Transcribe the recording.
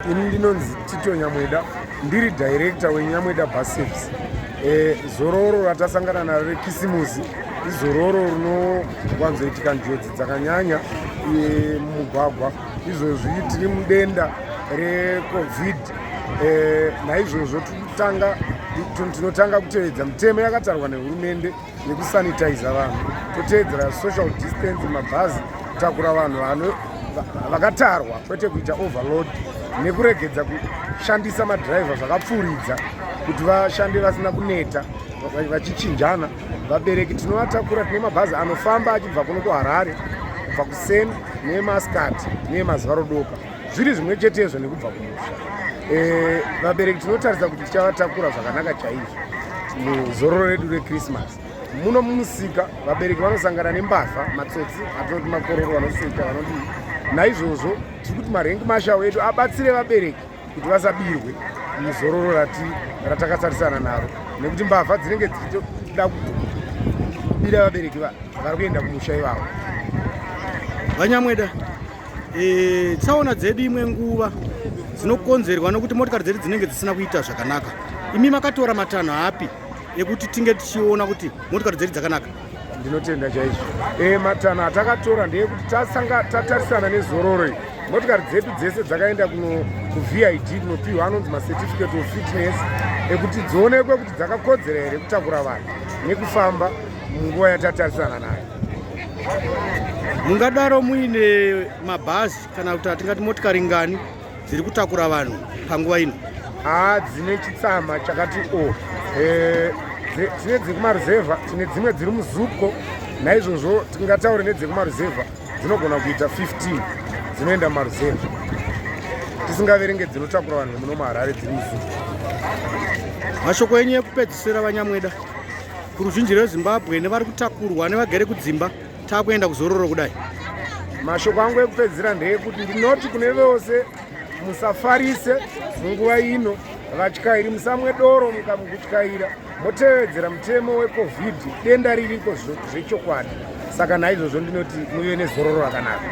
Ini ndinonzi VaTito Nyamweda, ndiri director weNyamweda bus service. Zororo ratasangana naro rekisimusi izororo rinowanzoitika njodzi dzakanyanya mumugwagwa. Izvozvi tiri mudenda recovid. Naizvozvo tinotanga kutevedza mitemo yakatarwa nehurumende yekusanitiza vanhu, toteedzera social distance mabhazi, kutakura vanhu vakatarwa kwete kuita overload, nekuregedza kushandisa madhiraivha zvakapfuuridza kuti vashande vasina kuneta vachichinjana. Vabereki tinovatakura, tine mabhazi anofamba achibva kuno kuHarare, kubva kuSeni neMaskati nemazuva rodoka, zviri zvimwe chetezvo nekubva kumusha. Vabereki tinotarisa kuti tichavatakura zvakanaka chaizvo muzororo redu rekrisimasi. Muno mumusika vabereki vanosangana nembavha, matsotsi atinoti makororo, vanoseka, vanodii. Naizvozvo tiri kuti marengi mashawo edu abatsire vabereki kuti vasabirwe muzororo ratakatarisana naro, nekuti mbavha dzinenge dzichida kubira vabereki vari kuenda kumusha ivavo. VaNyamweda, tsaona dzedu imwe nguva dzinokonzerwa nokuti motikari dzedu dzinenge dzisina kuita zvakanaka. Imi makatora matanho api ekuti tinge tichiona kuti motikari dzedu dzakanaka? Ndinotenda chaizvo. Matanho atakatora ndeyekuti tatarisana nezororo, motikari dzedu dzese dzakaenda kuVID kunopiwa anonzi macertificate of fitness ekuti dzionekwe kuti dzakakodzera here kutakura vanhu nekufamba munguva yatatarisana nayo. Mungadaro muine mabhazi kana kuti atingati motikari ngani dziri kutakura vanhu panguva ino? Dzine chitsama chakati o. Tine dzekumaruzevha, tine dzimwe dziri muzupco. Naizvozvo tingataure nedzekumaruzevha dzinogona kuita 15 dzinoenda maruzevha, tisingaverenge dzinotakura vanhu muno muHarare dziri muzupco. Mashoko enyu ekupedzisira VaNyamweda kuruzhinji rweZimbabwe nevari kutakurwa nevagere kudzimba taakuenda kuzororo kudai? Mashoko angu ekupedzisira ndeyekuti ndinoti kune vose musafarise munguva ino, vatyairi musamwe doro mukamukutyaira, motevedzera mutemo wecovid, denda ririko zvechokwadi. Saka naizvozvo ndinoti muve nezororo rakanaka.